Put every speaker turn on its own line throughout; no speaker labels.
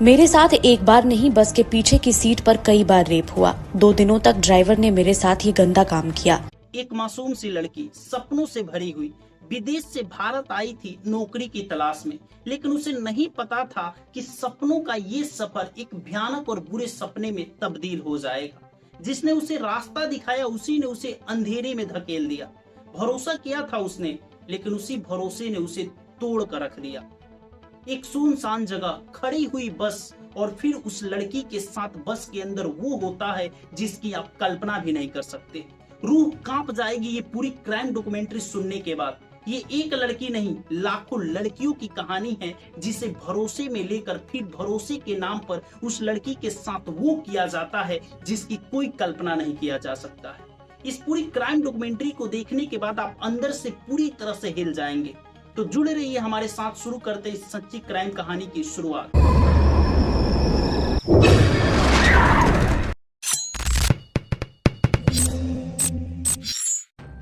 मेरे साथ एक बार नहीं, बस के पीछे की सीट पर कई बार रेप हुआ। 2 दिनों तक ड्राइवर ने मेरे साथ ये गंदा काम किया।
एक मासूम सी लड़की सपनों से भरी हुई विदेश से भारत आई थी नौकरी की तलाश में, लेकिन उसे नहीं पता था कि सपनों का ये सफर एक भयानक और बुरे सपने में तब्दील हो जाएगा। जिसने उसे रास्ता दिखाया उसी ने उसे अंधेरे में धकेल दिया। भरोसा किया था उसने, लेकिन उसी भरोसे ने उसे तोड़ कर रख दिया। एक सुनसान जगह खड़ी हुई बस, और फिर उस लड़की के साथ बस के अंदर वो होता है जिसकी आप कल्पना भी नहीं कर सकते। रूह कांप जाएगी ये पूरी क्राइम डॉक्यूमेंट्री सुनने के बाद। ये एक लड़की नहीं, लाखों लड़कियों की कहानी है जिसे भरोसे में लेकर फिर भरोसे के नाम पर उस लड़की के साथ वो किया जाता है जिसकी कोई कल्पना नहीं किया जा सकता है। इस पूरी क्राइम डॉक्यूमेंट्री को देखने के बाद आप अंदर से पूरी तरह से हिल जाएंगे। तो जुड़े रहिए हमारे साथ, शुरू करते हैं इस सच्ची क्राइम कहानी की शुरुआत।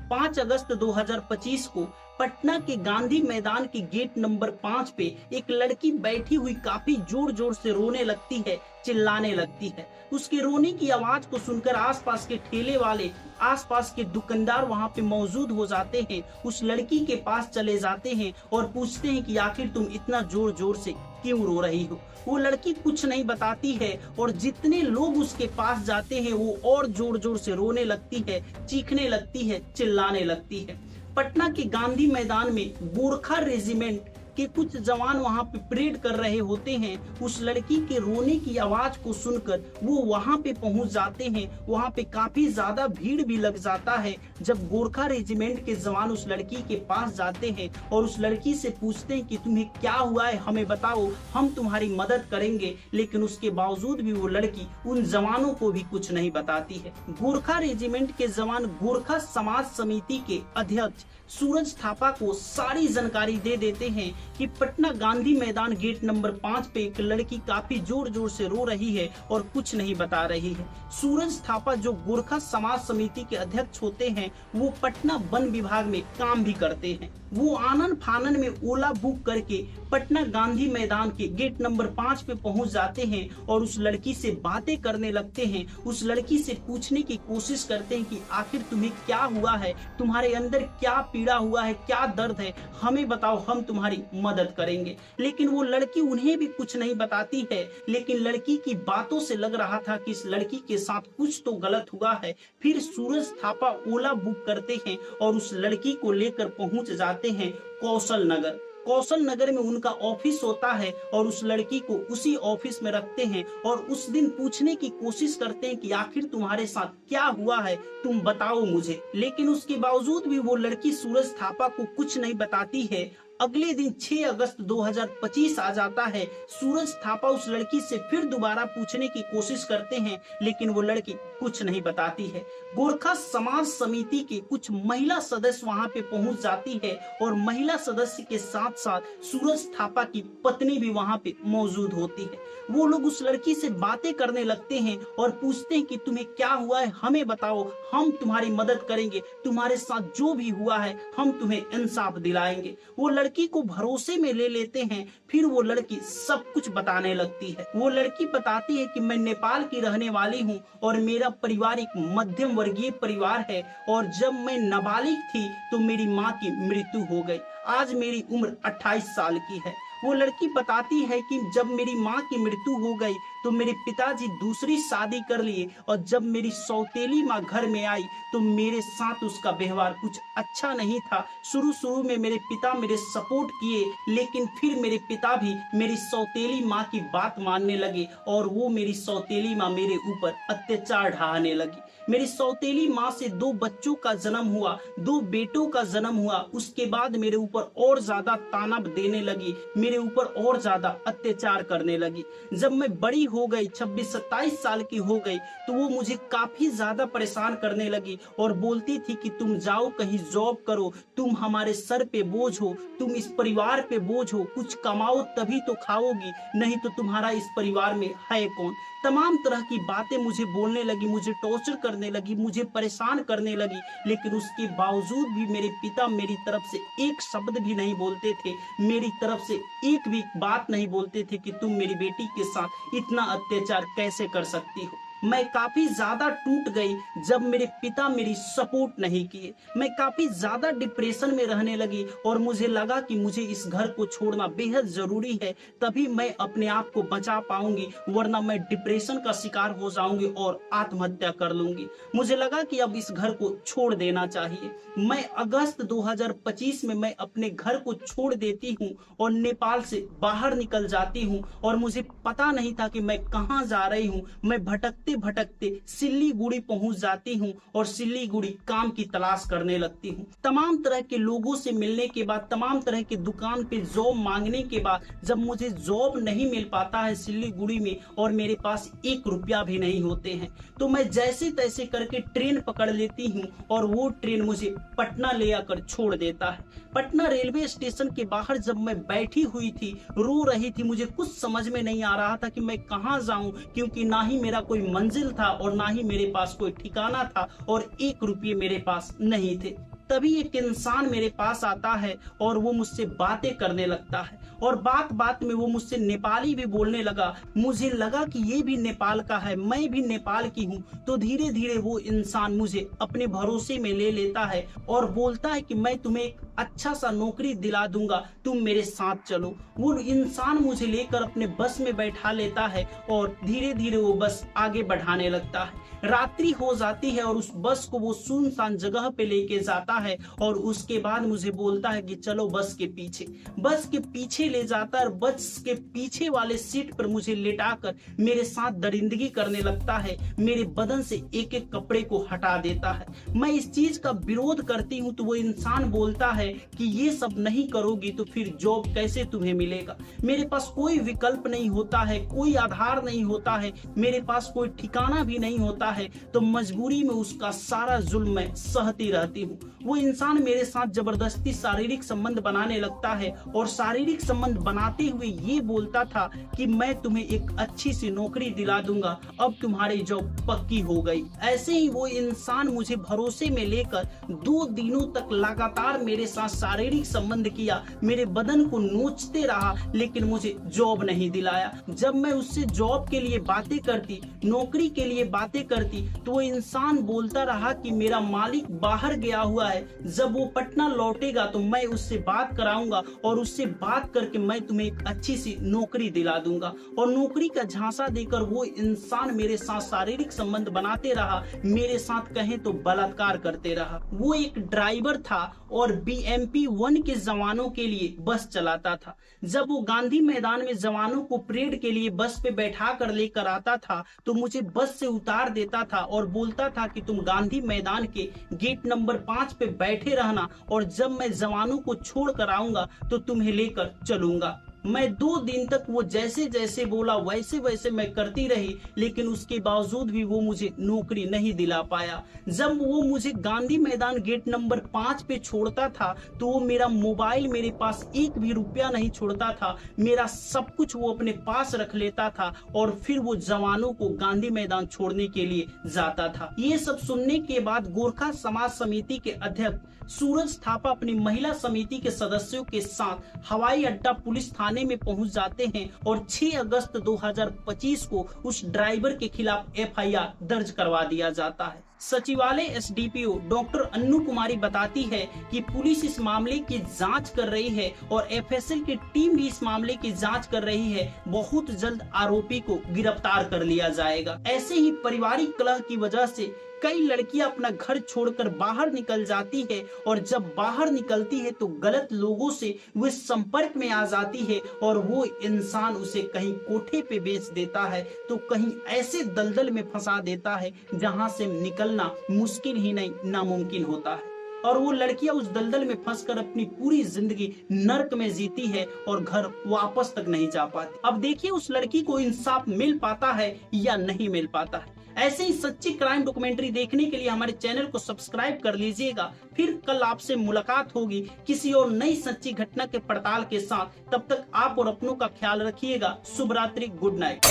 5 अगस्त 2025 को पटना के गांधी मैदान के गेट नंबर 5 पे एक लड़की बैठी हुई काफी जोर जोर से रोने लगती है, चिल्लाने लगती है। उसके रोने की आवाज को सुनकर आसपास के ठेले वाले, आसपास के दुकानदार वहां पे मौजूद हो जाते हैं। उस लड़की के पास चले जाते हैं और पूछते हैं कि आखिर तुम इतना जोर जोर से क्यों रो रही हो। वो लड़की कुछ नहीं बताती है और जितने लोग उसके पास जाते हैं वो और जोर जोर से रोने लगती है, चीखने लगती है, चिल्लाने लगती है। पटना के गांधी मैदान में गोरखा रेजिमेंट के कुछ जवान वहां पे परेड कर रहे होते हैं। उस लड़की के रोने की आवाज को सुनकर वो वहां पे पहुंच जाते हैं। वहां पे काफी ज्यादा भीड़ भी लग जाता है। जब गोरखा रेजिमेंट के जवान उस लड़की के पास जाते हैं और उस लड़की से पूछते हैं कि तुम्हें क्या हुआ है, हमें बताओ, हम तुम्हारी मदद करेंगे, लेकिन उसके बावजूद भी वो लड़की उन जवानों को भी कुछ नहीं बताती है। गोरखा रेजिमेंट के जवान गोरखा समाज समिति के अध्यक्ष सूरज थापा को सारी जानकारी दे देते हैं कि पटना गांधी मैदान गेट नंबर 5 पे एक लड़की काफी जोर जोर से रो रही है और कुछ नहीं बता रही है। सूरज थापा जो गोरखा समाज समिति के अध्यक्ष होते हैं, वो पटना वन विभाग में काम भी करते हैं। वो आनन फानन में ओला बुक करके पटना गांधी मैदान के गेट नंबर 5 पे पहुंच जाते हैं और उस लड़की से बातें करने लगते हैं। उस लड़की से पूछने की कोशिश करते हैं कि आखिर तुम्हें क्या हुआ है, तुम्हारे अंदर क्या पीड़ा हुआ है, क्या दर्द है, हमें बताओ, हम तुम्हारी मदद करेंगे। लेकिन वो लड़की उन्हें भी कुछ नहीं बताती है। लेकिन लड़की की बातों से लग रहा था कि इस लड़की के साथ कुछ तो गलत हुआ है। फिर सूरज थापा ओला बुक करते हैं और उस लड़की को लेकर पहुंच जाते हैं कौशल नगर। कौशल नगर में उनका ऑफिस होता है और उस लड़की को उसी ऑफिस में रखते हैं और उस दिन पूछने की कोशिश करते हैं कि आखिर तुम्हारे साथ क्या हुआ है, तुम बताओ मुझे। लेकिन उसके बावजूद भी वो लड़की सूरज थापा को कुछ नहीं बताती है। अगले दिन 6 अगस्त 2025 आ जाता है। सूरज थापा उस लड़की से फिर दोबारा पूछने की कोशिश करते हैं, लेकिन वो लड़की कुछ नहीं बताती है। गोरखा समाज समिति के कुछ महिला सदस्य वहां पे पहुंच जाती है और महिला सदस्य के साथ साथ सूरज थापा की पत्नी भी वहां पे मौजूद होती है। वो लोग उस लड़की से बातें करने लगते हैं और पूछते हैं कि तुम्हें क्या हुआ है, हमें बताओ, हम तुम्हारी मदद करेंगे, तुम्हारे साथ जो भी हुआ है हम तुम्हें इंसाफ दिलाएंगे। वो लड़की को भरोसे में ले लेते हैं। फिर वो लड़की सब कुछ बताने लगती है। वो लड़की बताती है कि मैं नेपाल की रहने वाली हूँ और मेरा परिवार एक मध्यम वर्गीय परिवार है, और जब मैं नाबालिग थी तो मेरी माँ की मृत्यु हो गई। आज मेरी उम्र 28 साल की है। वो लड़की बताती है कि जब मेरी माँ की मृत्यु हो गई तो मेरे पिताजी दूसरी शादी कर लिए, और जब मेरी सौतेली माँ घर में आई तो मेरे साथ उसका व्यवहार कुछ अच्छा नहीं था। शुरू में मेरे पिता मेरे सपोर्ट किए, लेकिन फिर मेरे पिता भी मेरी सौतेली माँ की बात मानने लगे और वो मेरी सौतेली माँ मेरे ऊपर अत्याचार ढाने लगी। मेरी सौतेली माँ से 2 बच्चों का जन्म हुआ, 2 बेटों का जन्म हुआ। उसके बाद मेरे ऊपर और ज्यादा ताना देने लगी, मेरे ऊपर और ज्यादा अत्याचार करने लगी। जब मैं बड़ी हो गई, 26-27 साल की हो गई, तो वो मुझे काफी ज्यादा परेशान करने लगी और बोलती थी कि तुम जाओ कहीं जॉब करो, तुम हमारे सर पे बोझ हो, तुम इस परिवार पे बोझ हो, कुछ कमाओ तभी तो खाओगी, नहीं तो तुम्हारा इस परिवार में है कौन। तमाम तरह की बातें मुझे बोलने लगी, मुझे टॉर्चर करने लगी, मुझे परेशान करने लगी। लेकिन उसके बावजूद भी मेरे पिता मेरी तरफ से एक शब्द भी नहीं बोलते थे, मेरी तरफ से एक भी बात नहीं बोलते थे कि तुम मेरी बेटी के साथ इतना अत्याचार कैसे कर सकती हो। मैं काफी ज्यादा टूट गई जब मेरे पिता मेरी सपोर्ट नहीं किए। मैं काफी ज्यादा डिप्रेशन में रहने लगी और मुझे लगा कि मुझे इस घर को छोड़ना बेहद जरूरी है, तभी मैं अपने आप को बचा पाऊंगी, वरना मैं डिप्रेशन का शिकार हो जाऊंगी और आत्महत्या कर लूंगी। मुझे लगा कि अब इस घर को छोड़ देना चाहिए। मैं अगस्त 2025 में मैं अपने घर को छोड़ देती हूँ और नेपाल से बाहर निकल जाती हूँ और मुझे पता नहीं था कि मैं कहाँ जा रही हूँ। मैं भटकते भटकते सिल्लीगुड़ी पहुंच जाती हूँ और सिल्लीगुड़ी काम की तलाश करने लगती हूँ। तमाम तरह के लोगों से मिलने के बाद, तमाम तरह के दुकान पे जॉब मांगने के बाद, जब मुझे जॉब नहीं मिल पाता है सिल्लीगुड़ी में और मेरे पास 1 रुपया भी नहीं होते हैं, तो मैं जैसे तैसे करके ट्रेन पकड़ लेती हूँ और वो ट्रेन मुझे पटना ले आकर छोड़ देता है। पटना रेलवे स्टेशन के बाहर जब मैं बैठी हुई थी, रो रही थी, मुझे कुछ समझ में नहीं आ रहा था कि मैं कहाँ जाऊं, क्योंकि ना ही मेरा कोई मंजिल था और ना ही मेरे पास कोई ठिकाना था और 1 रुपये मेरे पास नहीं थे। तभी एक इंसान मेरे पास आता है और वो मुझसे बातें करने लगता है और बात बात में वो मुझसे नेपाली भी बोलने लगा। मुझे लगा कि ये भी नेपाल का है, मैं भी नेपाल की हूँ। तो धीरे धीरे वो इंसान मुझे अपने भरोसे में ले लेता है और बोलता है कि मैं तुम्हें एक अच्छा सा नौकरी दिला दूंगा, तुम मेरे साथ चलो। वो इंसान मुझे लेकर अपने बस में बैठा लेता है और धीरे धीरे वो बस आगे बढ़ाने लगता है। रात्रि हो जाती है और उस बस को वो सुनसान जगह पे लेके जाता है और उसके बाद मुझे बोलता है कि चलो बस के पीछे। बस के पीछे ले जाता है और बस के पीछे वाले सीट पर मुझे लेटाकर मेरे साथ दरिंदगी करने लगता है, मेरे बदन से एक एक कपड़े को हटा देता है। मैं इस चीज का विरोध करती हूँ तो वो इंसान बोलता है कि ये सब नहीं करोगी तो फिर जॉब कैसे तुम्हें मिलेगा। मेरे पास कोई विकल्प नहीं होता है, कोई आधार नहीं होता है, मेरे पास कोई ठिकाना भी नहीं होता है, तो मजबूरी में उसका सारा जुल्म मैं सहती रहती हूँ। वो इंसान मेरे साथ जबरदस्ती शारीरिक संबंध बनाने लगता है और शारीरिक संबंध बनाते हुए ये बोलता था कि मैं तुम्हें एक अच्छी सी नौकरी दिला दूंगा, अब तुम्हारी जॉब पक्की हो गई। ऐसे ही वो इंसान मुझे भरोसे में लेकर 2 दिनों तक लगातार मेरे साथ शारीरिक संबंध किया, मेरे बदन को नोचते रहा, लेकिन मुझे जॉब नहीं दिलाया। जब मैं उससे जॉब के लिए बातें करती, नौकरी के लिए बातें करती, तो वो इंसान बोलता रहा कि मेरा मालिक बाहर गया हुआ है, जब वो पटना लौटेगा तो मैं उससे बात कराऊंगा और उससे बात करके मैं तुम्हें एक अच्छी सी नौकरी दिला दूंगा। और नौकरी का झांसा देकर वो इंसान मेरे साथ शारीरिक संबंध बनाते रहा, मेरे साथ कहें तो बलात्कार करते रहा। वो एक ड्राइवर था और BMP 1 के जवानों के लिए बस चलाता था। जब वो गांधी मैदान में जवानों को परेड के लिए बस पे बैठा कर लेकर आता था तो मुझे बस से उतार देता था और बोलता था कि तुम गांधी मैदान के गेट नंबर 5 पे बैठे रहना और जब मैं जवानों को छोड़ कर आऊंगा तो तुम्हें लेकर चलूंगा। मैं 2 दिन तक वो जैसे जैसे बोला वैसे वैसे मैं करती रही, लेकिन उसके बावजूद भी वो मुझे नौकरी नहीं दिला पाया। जब वो मुझे गांधी मैदान गेट नंबर 5 पे छोड़ता था तो वो मेरा मोबाइल, मेरे पास 1 भी रुपया नहीं छोड़ता था, मेरा सब कुछ वो अपने पास रख लेता था और फिर वो जवानों को गांधी मैदान छोड़ने के लिए जाता था। ये सब सुनने के बाद गोरखा समाज समिति के अध्यक्ष सूरज थापा अपनी महिला समिति के सदस्यों के साथ हवाई अड्डा पुलिस थाने में पहुंच जाते हैं और 6 अगस्त 2025 को उस ड्राइवर के खिलाफ FIR दर्ज करवा दिया जाता है। सचिवालय SDPO डॉक्टर अन्नू कुमारी बताती है कि पुलिस इस मामले की जांच कर रही है और FSL की टीम भी इस मामले की जांच कर रही है। बहुत जल्द आरोपी को गिरफ्तार कर लिया जाएगा। ऐसे ही पारिवारिक कलह की वजह से कई लड़कियां अपना घर छोड़कर बाहर निकल जाती है और जब बाहर निकलती है तो गलत लोगों से वो संपर्क में आ जाती है और वो इंसान उसे कहीं कोठे पे बेच देता है तो कहीं ऐसे दलदल में फंसा देता है जहां से निकलना मुश्किल ही नहीं नामुमकिन होता है। और वो लड़कियां उस दलदल में फंसकर अपनी पूरी जिंदगी नर्क में जीती है और घर वापस तक नहीं जा पाती। अब देखिए उस लड़की को इंसाफ मिल पाता है या नहीं मिल पाता है। ऐसे ही सच्ची क्राइम डॉक्यूमेंट्री देखने के लिए हमारे चैनल को सब्सक्राइब कर लीजिएगा। फिर कल आपसे मुलाकात होगी किसी और नई सच्ची घटना के पड़ताल के साथ। तब तक आप और अपनों का ख्याल रखिएगा। शुभ रात्रि, गुड नाइट।